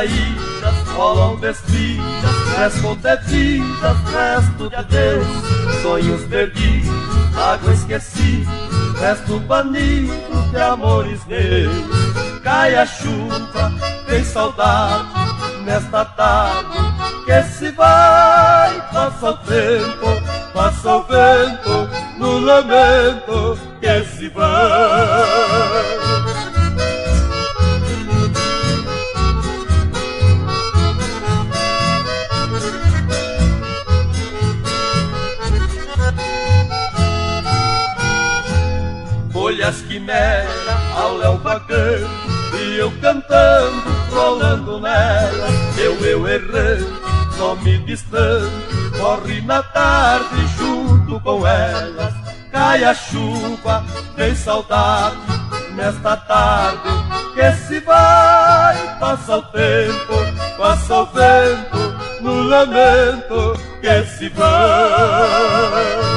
caídas, rolam descidas, crescem devidas, resto de adeus, sonhos perdidos, água esquecida, resto banido de amores meus. Cai a chuva, tem saudade nesta tarde que se vai, passa o tempo, passa o vento no lamento que se vai. Folhas quimera ao léu vagando e eu cantando, rolando nelas, eu errante, só me distante, corre na tarde junto com elas. Cai a chuva, tem saudade nesta tarde que se vai, passa o tempo, passa o vento no lamento que se vai.